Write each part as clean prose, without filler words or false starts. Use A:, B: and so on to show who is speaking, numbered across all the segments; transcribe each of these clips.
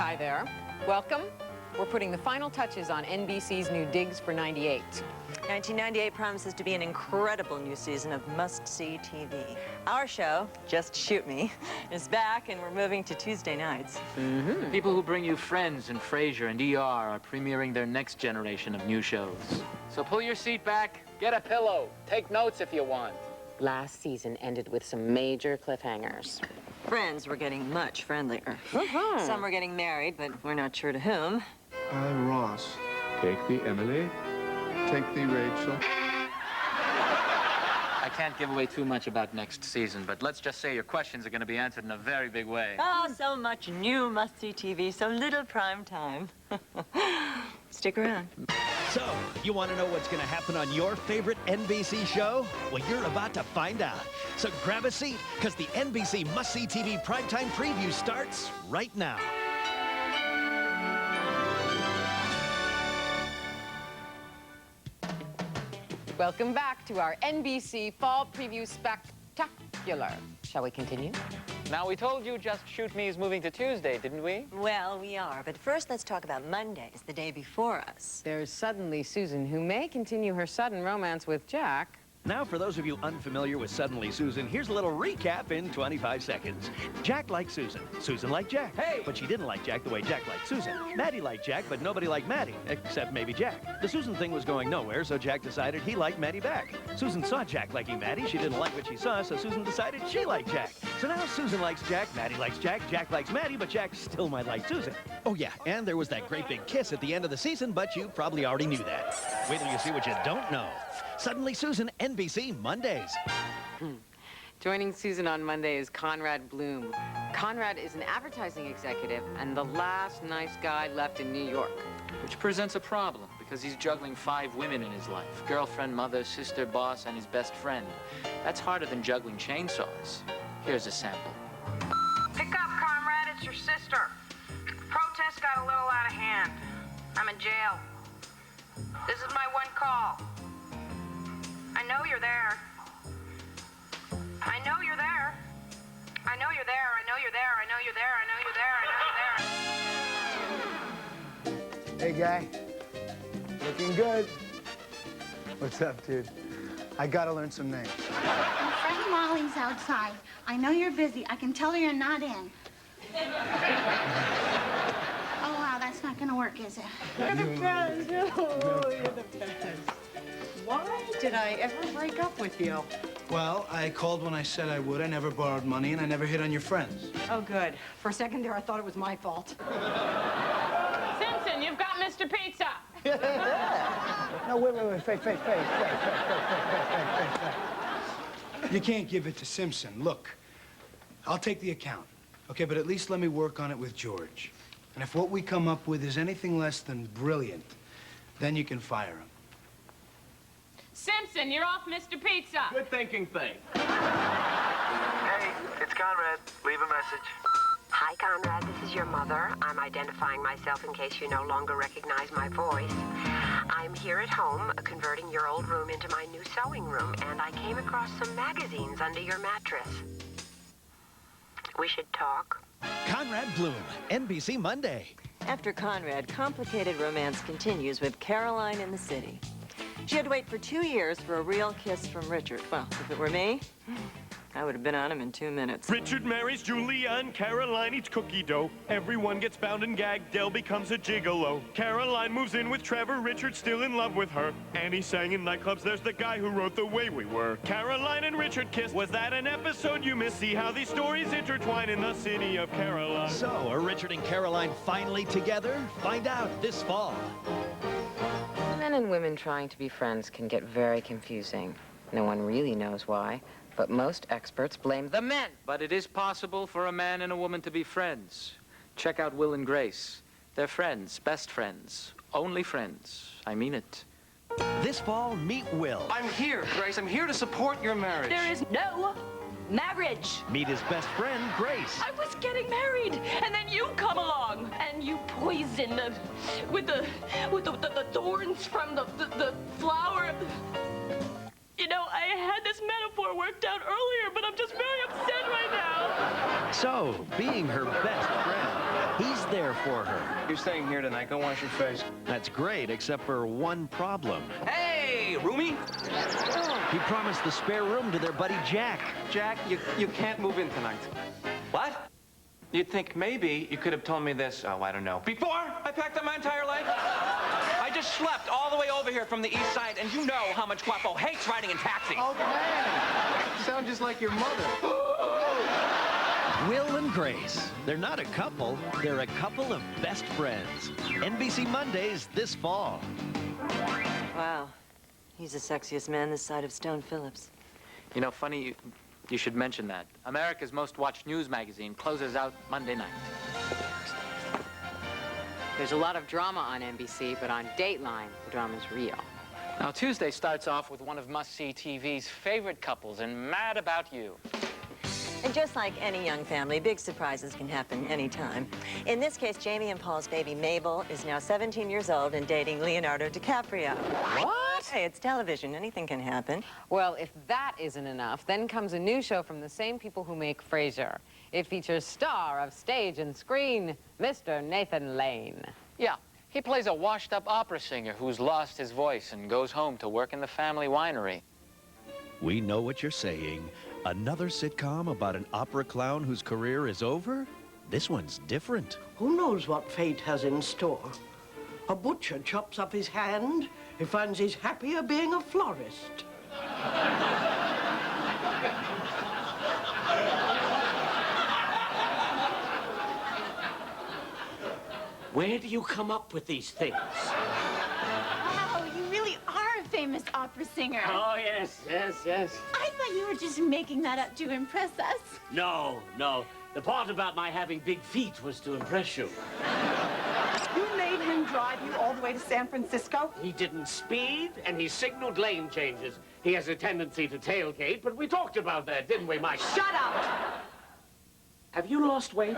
A: Hi there. Welcome. We're putting the final touches on NBC's new digs for '98.
B: 1998 promises to be an incredible new season of must-see TV. Our show, Just Shoot Me, is back, and we're moving to Tuesday nights.
C: Mm-hmm. People who bring you Friends and Frasier and ER are premiering their next generation of new shows. So pull your seat back, get a pillow, take notes if you want.
A: Last season ended with some major cliffhangers.
B: Friends were getting much friendlier. Some were getting married, but we're not sure to whom.
D: Hi, Ross.
E: Take the Emily.
D: Take the Rachel.
C: I can't give away too much about next season, but let's just say your questions are going to be answered in a very big way.
B: Oh, so much new must-see TV, so little prime time. Stick around.
F: So, you want to know what's going to happen on your favorite NBC show? Well, you're about to find out. So grab a seat, because the NBC Must-See TV Primetime Preview starts right now.
A: Welcome back to our NBC Fall Preview Spectacular. Shall we continue?
C: Now, we told you Just Shoot Me is moving to Tuesday, didn't we?
B: Well, we are, but first let's talk about Mondays, the day before us.
A: There's Suddenly Susan, who may continue her sudden romance with Jack.
F: Now, for those of you unfamiliar with Suddenly Susan, here's a little recap in 25 seconds. Jack liked Susan. Susan liked Jack. Hey! But she didn't like Jack the way Jack liked Susan. Maddie liked Jack, but nobody liked Maddie, except maybe Jack. The Susan thing was going nowhere, so Jack decided he liked Maddie back. Susan saw Jack liking Maddie. She didn't like what she saw, so Susan decided she liked Jack. So now Susan likes Jack, Maddie likes Jack, Jack likes Maddie, but Jack still might like Susan. Oh, yeah, and there was that great big kiss at the end of the season, but you probably already knew that. Wait till you see what you don't know. Suddenly Susan, NBC, Mondays.
A: Joining Susan on Monday is Conrad Bloom. Conrad is an advertising executive and the last nice guy left in New York.
C: Which presents a problem, because he's juggling 5 women in his life. Girlfriend, mother, sister, boss, and his best friend. That's harder than juggling chainsaws. Here's a sample.
G: Pick up, Conrad. It's your sister. Protest got a little out of hand. I'm in jail. This is my one call. I know you're there. I know you're there. I know you're there. I know you're there. I know you're there. I know you're there. I know you're there.
H: Hey, guy. Looking good. What's up, dude? I gotta learn some names.
I: My friend Molly's outside. I know you're busy. I can tell her you're not in. Oh, wow, that's not gonna work, is it?
A: You're the best. Oh, you're the best. Why did I ever break up with you?
H: Well, I called when I said I would. I never borrowed money, and I never hit on your friends.
A: Oh, good. For a second there, I thought it was my fault.
G: Simpson, you've got Mr. Pizza.
H: No, wait, face. You can't give it to Simpson. Look, I'll take the account, okay? But at least let me work on it with George. And if what we come up with is anything less than brilliant, then you can fire him.
G: Simpson, you're off Mr. Pizza.
E: Good thinking thing.
J: Hey, it's Conrad. Leave a message.
K: Hi, Conrad. This is your mother. I'm identifying myself in case you no longer recognize my voice. I'm here at home, converting your old room into my new sewing room, and I came across some magazines under your mattress. We should talk.
F: Conrad Bloom, NBC, Monday.
B: After Conrad, complicated romance continues with Caroline in the city. She had to wait for 2 years for a real kiss from Richard. Well, if it were me, I would have been on him in 2 minutes.
L: Richard marries Julia and Caroline eats cookie dough. Everyone gets bound and gagged. Dell becomes a gigolo. Caroline moves in with Trevor. Richard's still in love with her. Annie sang in nightclubs. There's the guy who wrote The Way We Were. Caroline and Richard kissed. Was that an episode you missed? See how these stories intertwine in the city of Caroline.
F: So, are Richard and Caroline finally together? Find out this fall.
A: Men and women trying to be friends can get very confusing. No one really knows why, but most experts blame the men.
C: But it is possible for a man and a woman to be friends. Check out Will and Grace. They're friends, best friends, only friends. I mean it.
F: This fall, meet Will.
J: I'm here, Grace. I'm here to support your marriage.
G: There is no marriage.
F: Meet his best friend, Grace.
G: I was getting married, and then you come along, and you poison with the thorns from the flower. You know, I had this metaphor worked out earlier, but I'm just very upset right now.
F: So, being her best friend, he's there there for her.
J: You're staying here tonight. Go wash your face.
F: That's great, except for one problem.
J: Hey, roomie.
F: He promised the spare room to their buddy Jack.
J: Jack, you can't move in tonight. What? You'd think maybe you could have told me this, oh, I don't know, before I packed up my entire life? I just schlepped all the way over here from the east side, and you know how much Guapo hates riding in taxis.
D: Oh, man. You sound just like your mother.
F: Will and Grace. They're not a couple. They're a couple of best friends. NBC Mondays this fall.
B: Wow. He's the sexiest man this side of Stone Phillips.
C: You know, funny you should mention that. America's most watched news magazine closes out Monday night.
A: There's a lot of drama on NBC, but on Dateline, the drama's real.
C: Now, Tuesday starts off with one of must-see TV's favorite couples in Mad About You.
B: And just like any young family, big surprises can happen anytime. In this case, Jamie and Paul's baby, Mabel, is now 17 years old and dating Leonardo DiCaprio.
A: What?
B: Hey, it's television. Anything can happen.
A: Well, if that isn't enough, then comes a new show from the same people who make Frasier. It features star of stage and screen, Mr. Nathan Lane.
C: Yeah, he plays a washed-up opera singer who's lost his voice and goes home to work in the family winery.
F: We know what you're saying. Another sitcom about an opera clown whose career is over? This one's different.
M: Who knows what fate has in store? A butcher chops up his hand. He finds he's happier being a florist. Where do you come up with these things?
I: Wow, you really are a famous opera singer.
M: Oh, yes.
I: I thought you were just making that up to impress us.
M: No. The part about my having big feet was to impress you.
N: You made him drive you all the way to San Francisco?
M: He didn't speed, and he signaled lane changes. He has a tendency to tailgate, but we talked about that, didn't we, Mike?
N: Shut up!
M: Have you lost weight?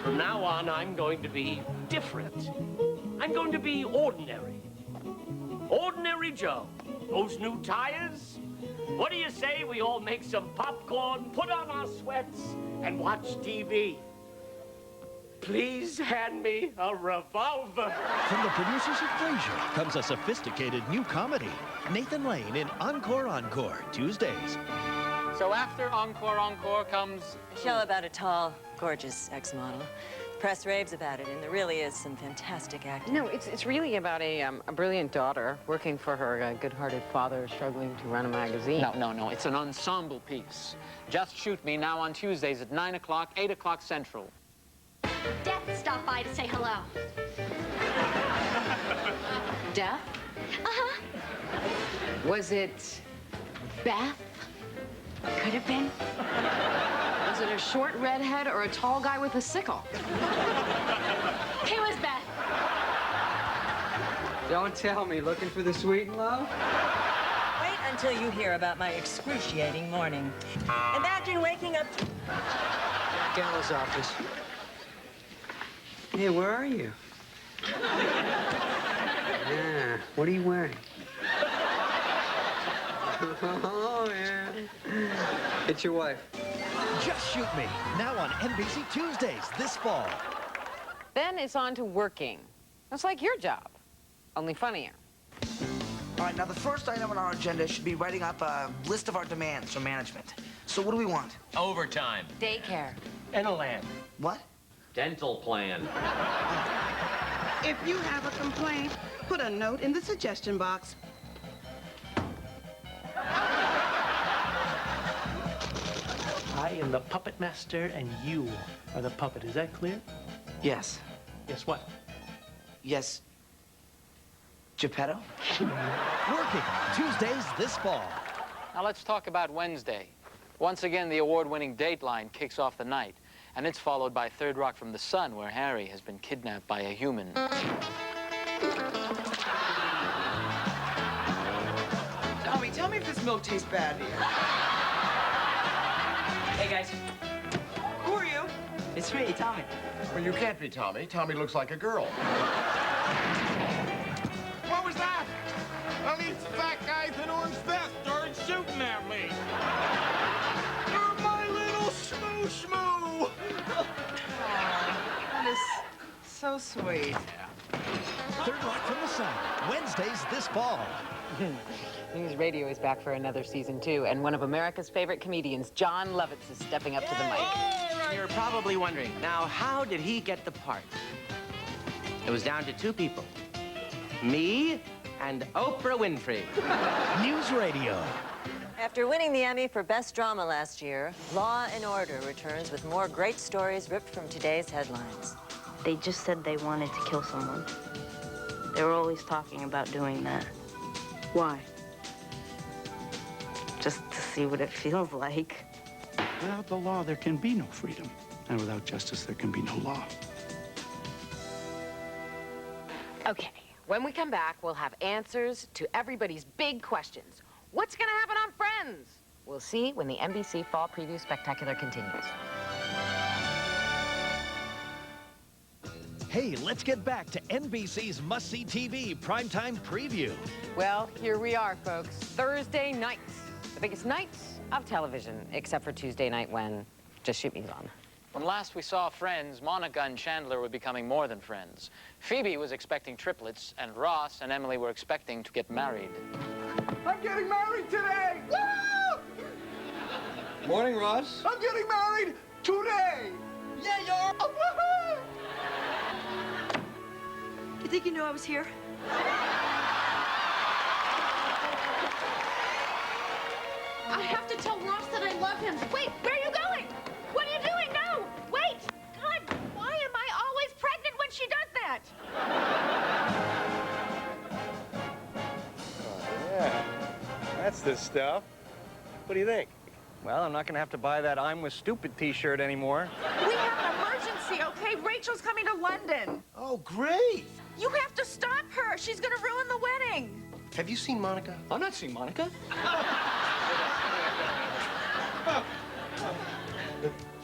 M: From now on, I'm going to be different. I'm going to be ordinary. Ordinary Joe. Those new tires? What do you say we all make some popcorn, put on our sweats, and watch TV? Please hand me a revolver.
F: From the producers of Frasier comes a sophisticated new comedy. Nathan Lane in Encore, Tuesdays.
C: So after Encore comes...
B: A show about a tall, gorgeous ex-model. Press raves about it, and there really is some fantastic acting.
A: No, it's really about a brilliant daughter working for her good-hearted father struggling to run a magazine.
C: No, it's an ensemble piece. Just Shoot Me now on Tuesdays at 9 o'clock, 8 o'clock Central.
I: Death stopped by to say hello.
A: Death?
I: Uh-huh.
A: Was it Beth? Could have been. Was it a short redhead or a tall guy with a sickle?
I: It was Beth.
O: Don't tell me. Looking for the sweet and low?
B: Wait until you hear about my excruciating morning. Imagine waking up to...
O: Gallows office. Hey, where are you? Yeah, what are you wearing? Oh, yeah. It's your wife.
F: Just Shoot Me, now on NBC Tuesdays this fall.
A: Then it's on to working. It's like your job, only funnier.
P: All right, now the first item on our agenda should be writing up a list of our demands from management. So what do we want?
Q: Overtime.
A: Daycare.
M: And a land.
P: What?
Q: Dental plan.
N: If you have a complaint, put a note in the suggestion box.
L: I am the puppet master, and you are the puppet. Is that clear?
P: Yes.
L: Yes, what?
P: Yes. Geppetto?
F: Working, Tuesdays this fall.
C: Now let's talk about Wednesday. Once again, the award-winning Dateline kicks off the night, and it's followed by Third Rock from the Sun, where Harry has been kidnapped by a human.
P: Tommy, tell me if this milk tastes bad here.
O: Hey, guys.
P: Who are you?
O: It's me, Tommy.
R: Well, you can't be Tommy. Tommy looks like a girl.
L: What was that? Well, these fat guys in orange vests started shooting at me. You're my little shmoo-shmoo.
N: sweet.
F: Third Rock from the Sun, Wednesdays this fall.
A: News Radio is back for another season, too, and one of America's favorite comedians, John Lovitz, is stepping up to the mic.
S: You're probably wondering, now, how did he get the part? It was down to two people. Me and Oprah Winfrey.
F: News Radio.
B: After winning the Emmy for Best Drama last year, Law and Order returns with more great stories ripped from today's headlines.
T: They just said they wanted to kill someone. They were always talking about doing that.
N: Why?
T: Just to see what it feels like.
U: Without the law, there can be no freedom. And without justice, there can be no law.
A: Okay, when we come back, we'll have answers to everybody's big questions. What's gonna happen on Friends? We'll see when the NBC Fall Preview Spectacular continues.
F: Hey, let's get back to NBC's must-see TV Primetime Preview.
A: Well, here we are, folks. Thursday nights. The biggest nights of television, except for Tuesday night when Just Shoot Me's on.
C: When last we saw Friends, Monica and Chandler were becoming more than friends. Phoebe was expecting triplets, and Ross and Emily were expecting to get married.
D: I'm getting married today! Woo!
O: Morning, Ross.
D: I'm getting married today! Yeah, you're... Oh, woohoo!
N: You think you knew I was here?
I: I have to tell Ross that I love him. Wait, where are you going? What are you doing? No, wait! God, why am I always pregnant when she does that?
L: Yeah, that's the stuff. What do you think?
O: Well, I'm not gonna have to buy that I'm with stupid t-shirt anymore.
G: We have an emergency, okay? Rachel's coming to London.
R: Oh, great.
G: You have to stop her. She's gonna ruin the wedding.
R: Have you seen Monica?
O: I'm not seeing Monica.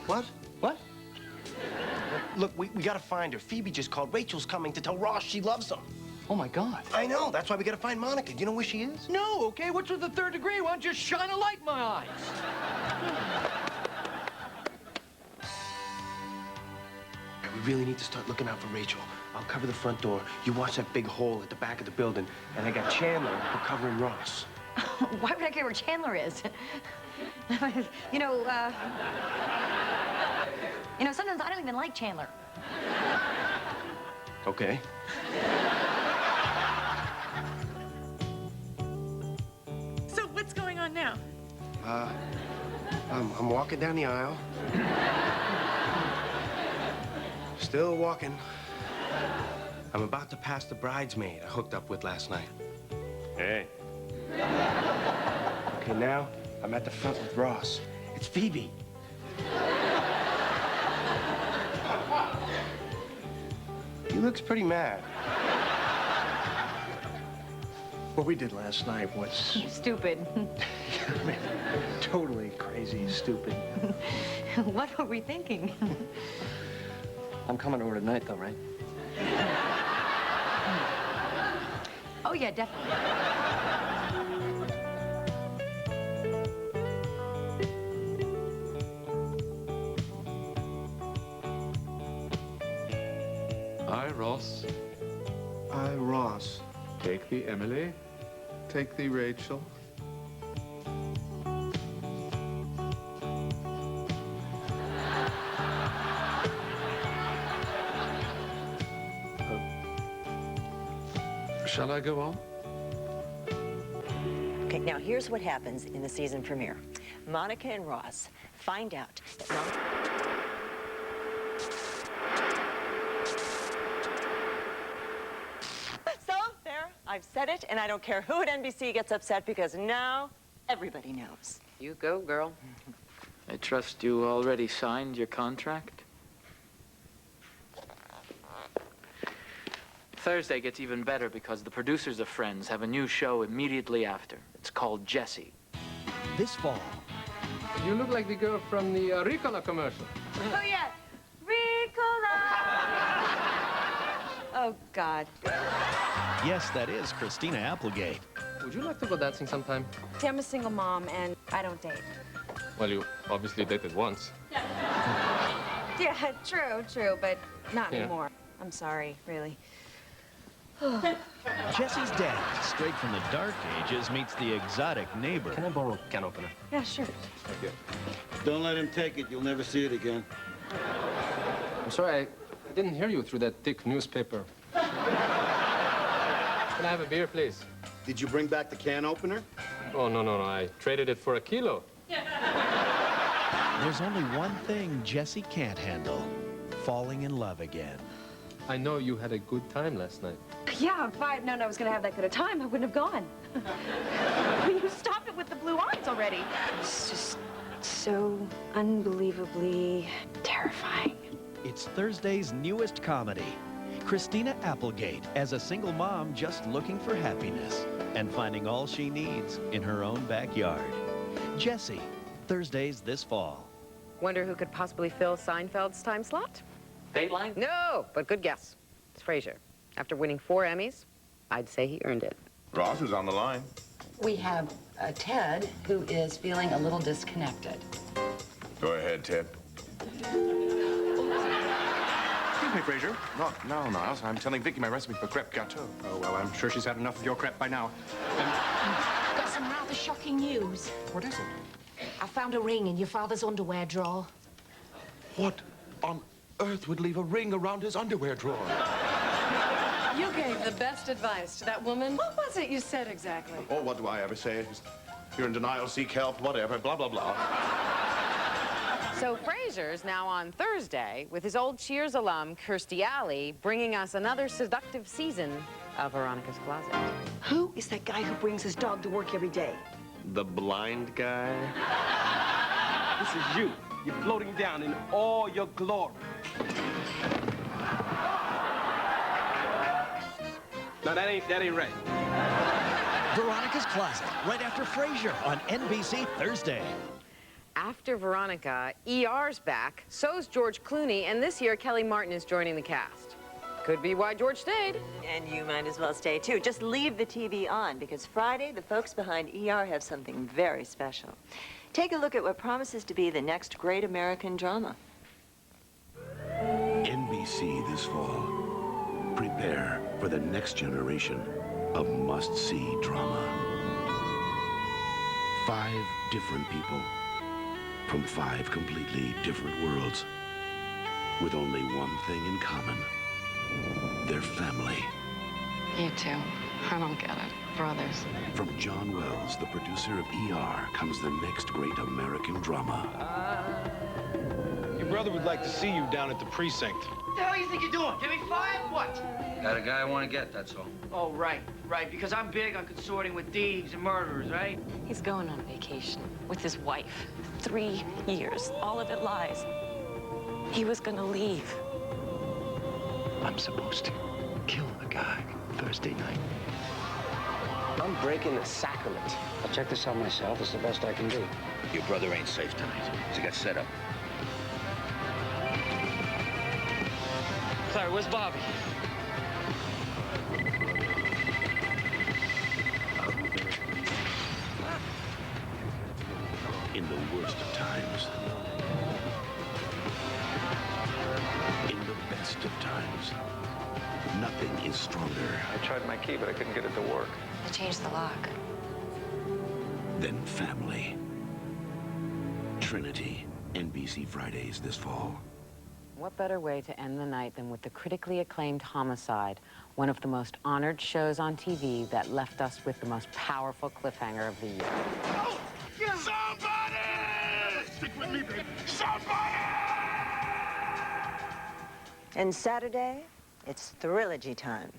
R: What?
O: What?
R: Look, we gotta find her. Phoebe just called. Rachel's coming to tell Ross she loves him.
O: Oh, my God.
R: I know. That's why we gotta find Monica. Do you know where she is?
O: No, okay? What's with the third degree? Why don't you just shine a light in my eyes?
R: We really need to start looking out for Rachel. I'll cover the front door. You watch that big hole at the back of the building. And I got Chandler covering Ross.
V: Why would I care where Chandler is? Sometimes I don't even like Chandler.
R: Okay.
G: So what's going on now?
R: I'm walking down the aisle. Still walking. I'm about to pass the bridesmaid I hooked up with last night.
L: Hey.
R: Okay, now I'm at the front with Ross. It's Phoebe. He looks pretty mad.
U: What we did last night was
V: Stupid.
U: totally crazy, stupid.
V: What were we thinking?
O: I'm coming over tonight, though, right?
V: Oh, yeah, definitely.
E: I, Ross,
R: I, Ross.
E: take thee, Emily, take thee, Rachel. Shall I go on?
B: Okay, now here's what happens in the season premiere. Monica and Ross find out that So, there, I've said it, and I don't care who at NBC gets upset because now everybody knows.
A: You go, girl.
C: I trust you already signed your contract? Thursday gets even better because the producers of Friends have a new show immediately after. It's called Jessie.
F: This fall.
D: You look like the girl from the Ricola commercial.
V: Oh, yeah. Ricola! Oh, God.
F: Yes, that is Christina Applegate.
D: Would you like to go dancing sometime?
G: See, I'm a single mom, and I don't date.
D: Well, you obviously dated once.
G: Yeah, true, but not
D: Yeah.
G: anymore.
B: I'm sorry, really.
F: Jesse's dad, straight from the dark ages, meets the exotic neighbor.
R: Can I borrow a can opener?
B: Yeah, sure.
R: Thank you.
H: Don't let him take it. You'll never see it again.
R: I'm sorry, I didn't hear you through that thick newspaper. Can I have a beer, please?
H: Did you bring back the can opener?
R: Oh, no. I traded it for a kilo.
F: There's only one thing Jesse can't handle: falling in love again.
R: I know you had a good time last night.
V: Yeah, if I had known I was going to have that good a time, I wouldn't have gone. Will you stop it with the blue eyes already?
B: It's just so unbelievably terrifying.
F: It's Thursday's newest comedy. Christina Applegate as a single mom just looking for happiness and finding all she needs in her own backyard. Jesse, Thursdays this fall.
A: Wonder who could possibly fill Seinfeld's time slot?
C: Dateline?
A: No, but good guess. It's Frasier. After winning 4 Emmys, I'd say he earned it.
K: Ross is on the line.
W: We have Ted, who is feeling a little disconnected.
K: Go ahead, Ted.
J: Excuse me, Frasier. No, Niles. I'm telling Vicky my recipe for crepe gâteau.
O: Oh, well, I'm sure she's had enough of your crepe by now.
I: Got some rather shocking news.
J: What is it?
I: I found a ring in your father's underwear drawer.
K: What on earth would leave a ring around his underwear drawer?
V: You gave the best advice to that woman. What was it you said exactly?
K: Oh, what do I ever say? You're in denial, seek help, whatever, blah, blah, blah.
A: So Frasier's now on Thursday with his old Cheers alum, Kirstie Alley, bringing us another seductive season of Veronica's Closet.
V: Who is that guy who brings his dog to work every day?
R: The blind guy? This is you. You're floating down in all your glory. No, that ain't right.
F: Veronica's Closet, right after Frasier on NBC Thursday.
A: After Veronica, ER's back, so's George Clooney, and this year Kelly Martin is joining the cast. Could be why George stayed.
B: And you might as well stay, too. Just leave the TV on, because Friday, the folks behind ER have something very special. Take a look at what promises to be the next great American drama.
X: NBC this fall. Prepare for the next generation of must-see drama. 5 different people from 5 completely different worlds with only one thing in common: their family.
V: You too. I don't get it. Brothers.
X: From John Wells, the producer of ER, comes the next great American drama.
O: Your brother would like to see you down at the precinct.
D: What the hell you think you're doing? Give me 5? What?
Y: Got a guy I want to get, that's all.
D: Oh, right. Because I'm big on consorting with thieves and murderers, right?
V: He's going on vacation with his wife. 3 years. All of it lies. He was gonna leave.
X: I'm supposed to kill a guy Thursday night.
R: I'm breaking the sacrament.
Y: I'll check this out myself. It's the best I can do. Your brother ain't safe tonight. He got set up.
C: Claire, where's Bobby?
X: In the worst of times. In the best of times. Nothing is stronger
O: I tried my key, but I couldn't get it to work.
V: I changed the lock.
X: than family. Trinity, NBC Fridays this fall.
A: What better way to end the night than with the critically acclaimed Homicide, one of the most honored shows on TV that left us with the most powerful cliffhanger of the year.
K: Somebody! Stick with me, baby. Somebody!
B: And Saturday, it's Thrilogy time.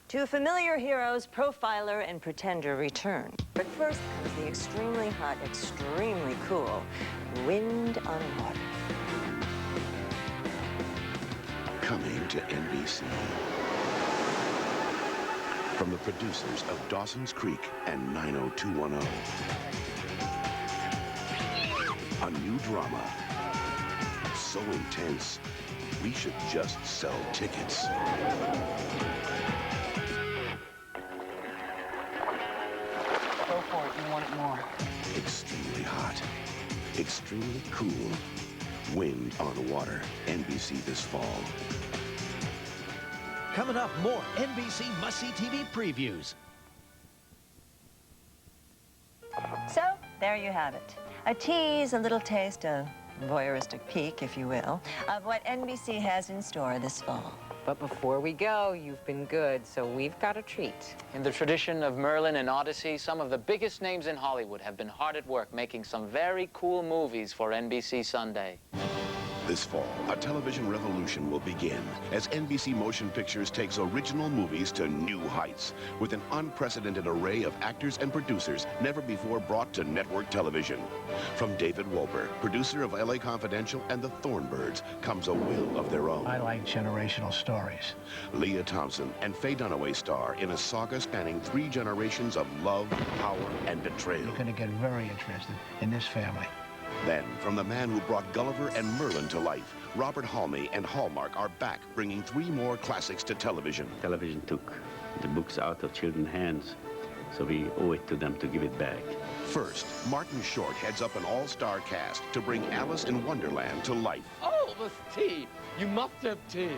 B: 2 familiar heroes, Profiler and Pretender, return. But first comes the extremely hot, extremely cool Wind on Water.
X: Coming to NBC. From the producers of Dawson's Creek and 90210. A new drama. So intense, we should just sell tickets.
V: Go for it. You want it more.
X: Extremely hot. Extremely cool. Wind on Water. NBC this fall.
F: Coming up, more NBC must-see TV previews.
B: So, there you have it. A tease, a little taste, a voyeuristic peek, if you will, of what NBC has in store this fall.
A: But before we go, you've been good, so we've got a treat.
C: In the tradition of Merlin and Odyssey, some of the biggest names in Hollywood have been hard at work making some very cool movies for NBC Sunday.
X: This fall, a television revolution will begin as NBC Motion Pictures takes original movies to new heights with an unprecedented array of actors and producers never before brought to network television. From David Wolper, producer of LA Confidential and The Thornbirds, comes a will of their own.
M: I like generational stories.
X: Leah Thompson and Faye Dunaway star in a saga spanning 3 generations of love, power, and betrayal.
M: You're going to get very interested in this family.
X: Then, from the man who brought Gulliver and Merlin to life, Robert Halmy and Hallmark are back, bringing 3 more classics to television.
P: Television took the books out of children's hands, so we owe it to them to give it back.
X: First, Martin Short heads up an all-star cast to bring Alice in Wonderland to life.
Q: Oh, the tea. You must have tea.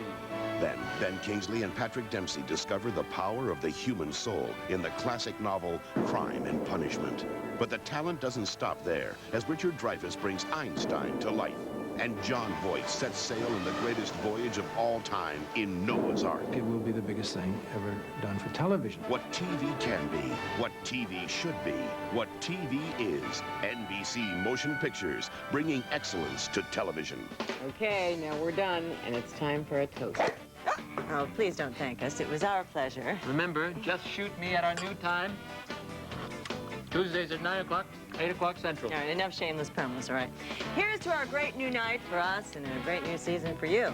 X: Then, Ben Kingsley and Patrick Dempsey discover the power of the human soul in the classic novel Crime and Punishment. But the talent doesn't stop there, as Richard Dreyfuss brings Einstein to life. And John Voight sets sail in the greatest voyage of all time in Noah's Ark.
M: It will be the biggest thing ever done for television.
X: What TV can be, what TV should be, what TV is. NBC Motion Pictures, bringing excellence to television.
A: Okay, now we're done, and it's time for a toast.
B: Oh, please don't thank us. It was our pleasure.
C: Remember, just shoot me at our new time. Tuesdays at 9 o'clock, 8 o'clock Central.
B: All right, enough shameless promos, all right. Here's to our great new night for us and a great new season for you.